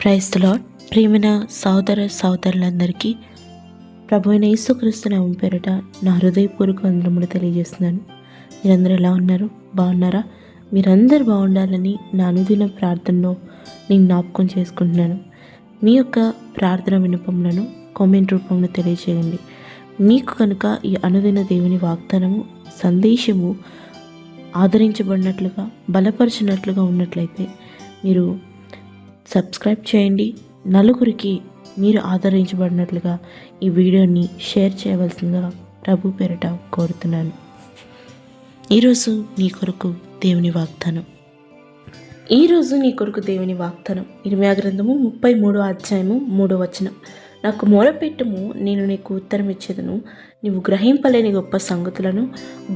Praise the lord. ప్రియమైన సహోదరులందరికీ ప్రభు అయిన యేసుక్రీస్తు నామం పేరిట నా హృదయపూర్వక వందనములు తెలియజేస్తున్నాను. మీరందరూ ఎలా ఉన్నారు? బాగున్నారా? మీరందరూ బాగుండాలని నా అనుదిన ప్రార్థనలో నేను జ్ఞాపకం చేసుకుంటున్నాను. మీ యొక్క ప్రార్థన విన్నపములను కామెంట్ రూపంలో తెలియజేయండి. మీకు కనుక ఈ అనుదిన దేవుని వాగ్దానము సందేశము ఆదరించబడినట్లుగా బలపరిచినట్లుగా ఉన్నట్లయితే మీరు సబ్స్క్రైబ్ చేయండి. నలుగురికి మీరు ఆదరించబడినట్లుగా ఈ వీడియోని షేర్ చేయవలసిందిగా ప్రభు పేరిట కోరుతున్నాను. ఈరోజు నీ కొరకు దేవుని వాగ్దానం. ఇర్మీయా గ్రంథము 33వ అధ్యాయము 3వ వచనం. నాకు మొరపెట్టుము, నేను నీకు ఉత్తరం ఇచ్చేదను. నీవు గ్రహింపలేని గొప్ప సంగతులను,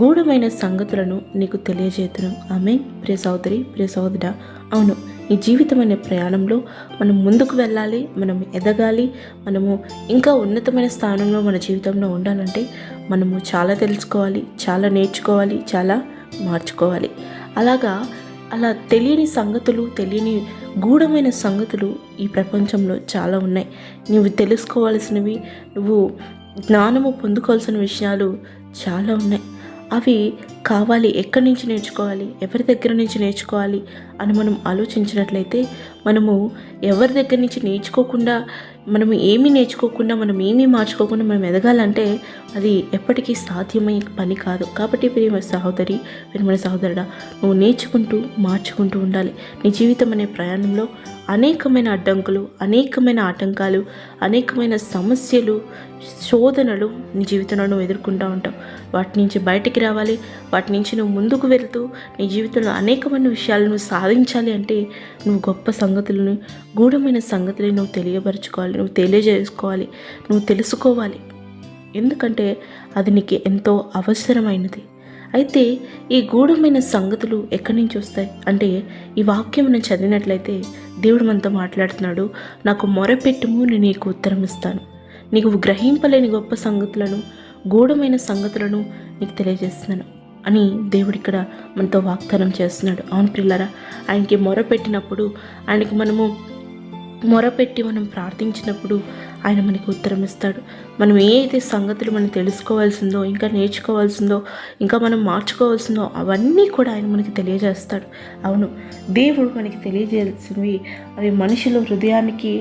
గూఢమైన సంగతులను నీకు తెలియజేతును. ఆమేన్. ప్రియ సహోదరి, ప్రియ సహోదరుడా, అవును, ఈ జీవితం అనే ప్రయాణంలో మనం ముందుకు వెళ్ళాలి, మనం ఎదగాలి, మనము ఇంకా ఉన్నతమైన స్థానంలో మన జీవితంలో ఉండాలంటే మనము చాలా తెలుసుకోవాలి, చాలా నేర్చుకోవాలి, చాలా మార్చుకోవాలి. అలా తెలియని సంగతులు, తెలియని గూఢమైన సంగతులు ఈ ప్రపంచంలో చాలా ఉన్నాయి. నువ్వు తెలుసుకోవాల్సినవి, నువ్వు జ్ఞానము పొందుకోవాల్సిన విషయాలు చాలా ఉన్నాయి. అవి కావాలి. ఎక్కడి నుంచి నేర్చుకోవాలి, ఎవరి దగ్గర నుంచి నేర్చుకోవాలి అని మనం ఆలోచించినట్లయితే మనము ఎవరి దగ్గర నుంచి నేర్చుకోకుండా, మనం ఏమీ మార్చుకోకుండా మనం ఎదగాలంటే అది ఎప్పటికీ సాధ్యమయ్యే పని కాదు. కాబట్టి ప్రియమైన సహోదరి, ప్రియమైన సహోదరుడా, నువ్వు నేర్చుకుంటూ మార్చుకుంటూ ఉండాలి. నీ జీవితం అనే ప్రయాణంలో అనేకమైన అడ్డంకులు, అనేకమైన ఆటంకాలు, అనేకమైన సమస్యలు, శోధనలు నీ జీవితంలో నువ్వు ఎదుర్కొంటూ ఉంటావు. వాటి నుంచి బయటికి రావాలి. వాటి నుంచి నువ్వు ముందుకు వెళ్తూ నీ జీవితంలో అనేకమైన విషయాలను సాధించాలి అంటే నువ్వు గొప్ప సంగతులను, గూఢమైన సంగతులను నువ్వు తెలియపరచుకోవాలి, నువ్వు తెలియజేసుకోవాలి, నువ్వు తెలుసుకోవాలి. ఎందుకంటే అది నీకు ఎంతో అవసరమైనది. అయితే ఈ గూఢమైన సంగతులు ఎక్కడి నుంచి వస్తాయి అంటే, ఈ వాక్యం నేను చదివినట్లయితే దేవుడు మనతో మాట్లాడుతున్నాడు. నాకు మొరపెట్టుము, నేను నీకు ఉత్తరం ఇస్తాను. నీకు గ్రహింపలేని గొప్ప సంగతులను, గూఢమైన సంగతులను నీకు తెలియజేస్తున్నాను అని దేవుడు ఇక్కడ మనతో వాగ్దానం చేస్తున్నాడు. అవును ప్రియులారా, ఆయనకి మొరపెట్టినప్పుడు, ఆయనకి మనము మొరపెట్టి మనం ప్రార్థించినప్పుడు ఆయన మనకి ఉత్తరం ఇస్తాడు. మనం ఏ అయితే సంగతులు మనం తెలుసుకోవాల్సిందో, ఇంకా నేర్చుకోవాల్సిందో, ఇంకా మనం మార్చుకోవాల్సిందో అవన్నీ కూడా ఆయన మనకి తెలియజేస్తాడు. అవును, దేవుడు మనకి తెలియజేయాల్సినవి అవి మనుషుల హృదయానికి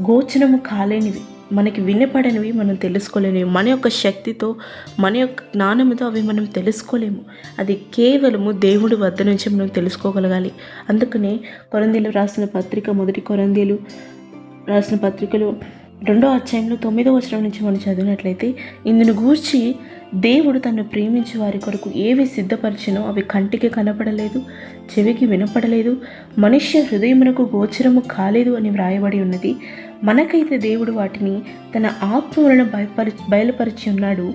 గోచరము కాలేనివి, మనకి వినపడనివి, మనం తెలుసుకోలేనివి. మన యొక్క శక్తితో, మన యొక్క జ్ఞానంతో అవి మనం తెలుసుకోలేము. అది కేవలము దేవుడి వద్ద నుంచి మనం తెలుసుకోగలగాలి. అందుకనే కొరింథీయులు రాసిన పత్రిక, మొదటి కొరింథీయులు రాసిన పత్రికలు 2వ అధ్యాయంలో 9వ వచనం నుంచి మనం చదివినట్లయితే, ఇందును గూర్చి దేవుడు తను ప్రేమించే వారి కొరకు ఏవి సిద్ధపరిచినో అవి కంటికి కనపడలేదు, చెవికి వినపడలేదు, మనుష్య హృదయమునకు గోచరము కాలేదు అని వ్రాయబడి ఉన్నది. మనకైతే దేవుడు వాటిని తన ఆత్మ వలన బయలుపరిచి ఉన్నాడు.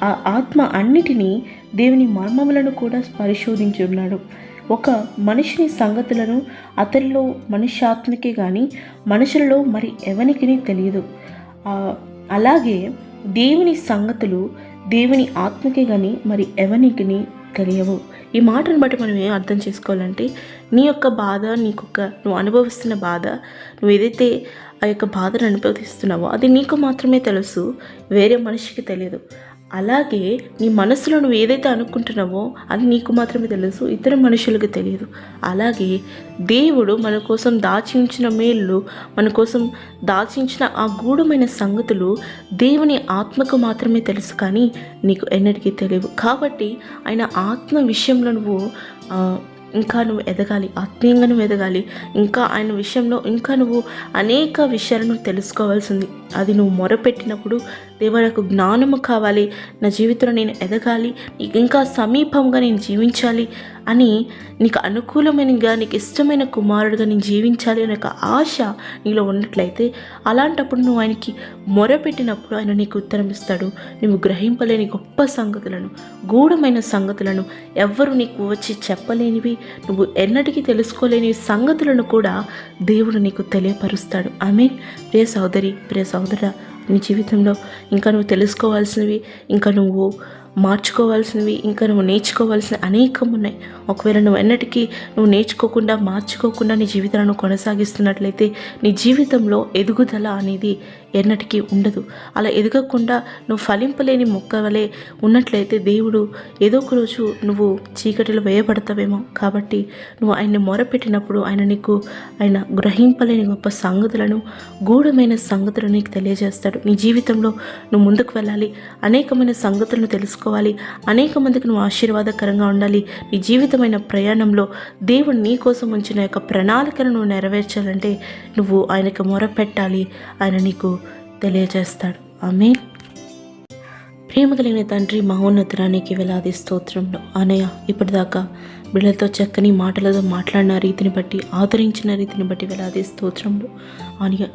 ఆ ఆత్మ అన్నిటినీ, దేవుని మర్మములను కూడా పరిశోధించి ఉన్నాడు. ఒక మనిషిని సంగతులను అతనిలో మనుష్యాత్మకే కానీ మనుషులలో మరి ఎవనికి తెలియదు. అలాగే దేవుని సంగతులు దేవుని ఆత్మకే కానీ మరి ఎవనికి తెలియవు. ఈ మాటను బట్టి మనం ఏం అర్థం చేసుకోవాలంటే, నీ యొక్క బాధ, నువ్వు అనుభవిస్తున్న బాధ, నువ్వు ఏదైతే ఆ యొక్క బాధను అనుభవిస్తున్నావో అది నీకు మాత్రమే తెలుసు, వేరే మనిషికి తెలియదు. అలాగే నీ మనసులో నువ్వు ఏదైతే అనుకుంటున్నావో అది నీకు మాత్రమే తెలుసు, ఇతర మనుషులకు తెలియదు. అలాగే దేవుడు మన కోసం దాచించిన మేళ్ళు, మన కోసం దాచించిన ఆ గూఢమైన సంగతులు దేవుని ఆత్మకు మాత్రమే తెలుసు, కానీ నీకు ఎన్నటికీ తెలియవు. కాబట్టి ఆయన ఆత్మ విషయంలో ఇంకా నువ్వు ఎదగాలి, ఆత్మీయంగా నువ్వు ఎదగాలి. ఇంకా ఆయన విషయంలో ఇంకా నువ్వు అనేక విషయాలను తెలుసుకోవాల్సింది. అది నువ్వు మొరపెట్టినప్పుడు, దేవా నాకు జ్ఞానము కావాలి, నా జీవితంలో నేను ఎదగాలి, నీకు ఇంకా సమీపంగా నేను జీవించాలి అని, నీకు అనుకూలమైనగా, నీకు ఇష్టమైన కుమారుడిగా నేను జీవించాలి అనే ఒక ఆశ నీలో ఉన్నట్లయితే, అలాంటప్పుడు నువ్వు ఆయనకి మొరపెట్టినప్పుడు ఆయన నీకు ఉత్తరం ఇస్తాడు. నువ్వు గ్రహింపలేని గొప్ప సంగతులను, గూఢమైన సంగతులను, ఎవ్వరు నీకు వచ్చి చెప్పలేనివి, నువ్వు ఎన్నటికీ తెలుసుకోలేని సంగతులను కూడా దేవుడు నీకు తెలియపరుస్తాడు. ఆమేన్. ప్రియ సహోదరి, ప్రియ సహోదరుడా, నీ జీవితంలో ఇంకా నువ్వు తెలుసుకోవాల్సినవి, ఇంకా నువ్వు మార్చుకోవాల్సినవి, ఇంకా నువ్వు నేర్చుకోవాల్సిన అనేకం ఉన్నాయి. ఒకవేళ నువ్వు ఎన్నటికీ నువ్వు నేర్చుకోకుండా, మార్చుకోకుండా నీ జీవితాలను కొనసాగిస్తున్నట్లయితే నీ జీవితంలో ఎదుగుదల అనేది ఎన్నటికీ ఉండదు. అలా ఎదగకుండా నువ్వు ఫలింపలేని మొక్క వలె ఉన్నట్లయితే దేవుడు ఏదో ఒక రోజు నువ్వు చీకటిలో వేయబడతావేమో. కాబట్టి నువ్వు ఆయన్ని మొరపెట్టినప్పుడు ఆయన గ్రహింపలేని గొప్ప సంగతులను, గూఢమైన సంగతులను నీకు తెలియజేస్తాడు. నీ జీవితంలో నువ్వు ముందుకు వెళ్ళాలి, అనేకమైన సంగతులను తెలుసుకోవాలి, అనేక మందికి నువ్వు ఆశీర్వాదకరంగా ఉండాలి. నీ జీవితమైన ప్రయాణంలో దేవుడు నీ కోసం ఉంచిన యొక్క ప్రణాళికను నువ్వు నెరవేర్చాలంటే నువ్వు ఆయనకు మొరపెట్టాలి. ఆయన నీకు తెలియజేస్తాడు. ఆమేన్. ప్రేమ కలిగిన తండ్రి, మహోన్నతురానికి వేలాది స్తోత్రంలో అనయ్య, ఇప్పటిదాకా బిడ్డలతో చక్కని మాటలతో మాట్లాడిన రీతిని బట్టి, ఆదరించిన రీతిని బట్టి వేలాది స్తోత్రంలో అనయ్య.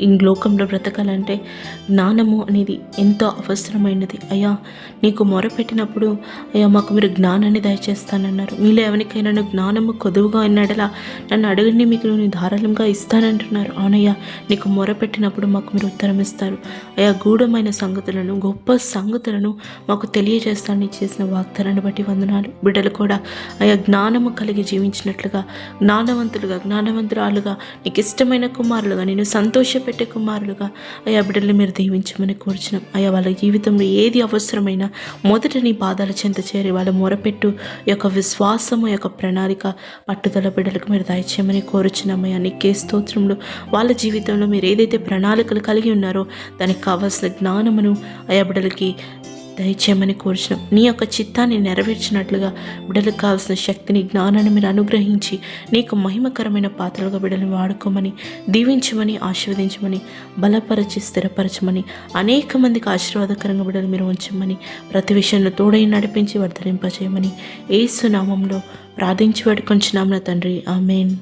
ఈ లోకంలో బ్రతకాలంటే జ్ఞానము అనేది ఎంతో అవసరమైనది. అయ్యా, నీకు మొరపెట్టినప్పుడు అయ్యా మాకు మీరు జ్ఞానాన్ని దయచేస్తానన్నారు. మీలో ఎవరికైనా జ్ఞానము కొదువుగా ఉన్నడలా నన్ను అడగండి, మీకు నేను ధారాళంగా ఇస్తానంటున్నారు. అవునయ్యా, నీకు మొరపెట్టినప్పుడు మాకు మీరు ఉత్తరం ఇస్తారు. అయ్యా, గూఢమైన సంగతులను, గొప్ప సంగతులను మాకు తెలియజేస్తానని చేసిన వాగ్దానాన్ని బట్టి వందనాలు. బిడ్డలు కూడా అయ్యా జ్ఞానము కలిగి జీవించినట్లుగా, జ్ఞానవంతురాలుగా, నీకు ఇష్టమైన కుమారులుగా, నేను సంతోషపెట్టే కుమారులుగా అయ్యా బిడ్డల్ని మీరు దీవించమని కోరుచున్నాం. అయ్యా, వాళ్ళ జీవితంలో ఏది అవసరమైనా మొదట నీ పాదాల చెంత చేరి వాళ్ళ మొరపెట్టు యొక్క విశ్వాసము యొక్క ప్రణాళిక, పట్టుదల బిడ్డలకు మీరు దయచేయమని కోరుచున్నామయ్యా. నీకే స్తోత్రములు. వాళ్ళ జీవితంలో మీరు ఏదైతే ప్రణాళికలు కలిగి ఉన్నారో దానికి కావాల్సిన జ్ఞానమును అయ్యా బిడ్డలకి దయచేయమని కోరుచున్నాం. నీ యొక్క చిత్తాన్ని నెరవేర్చినట్లుగా బిడ్డలకు కావాల్సిన శక్తిని, జ్ఞానాన్ని మీరు అనుగ్రహించి నీకు మహిమకరమైన పాత్రలుగా బిడ్డలను వాడుకోమని, దీవించమని, ఆశీర్వదించమని, బలపరచి స్థిరపరచమని, అనేక మందికి ఆశీర్వాదకరంగా బిడ్డలు మీరు ఉంచమని, ప్రతి విషయంలో తోడై నడిపించి వర్ధలింపజేయమని యేసు నామములో ప్రార్థించి వేడుకొంచున్నాము తండ్రి. ఆమేన్.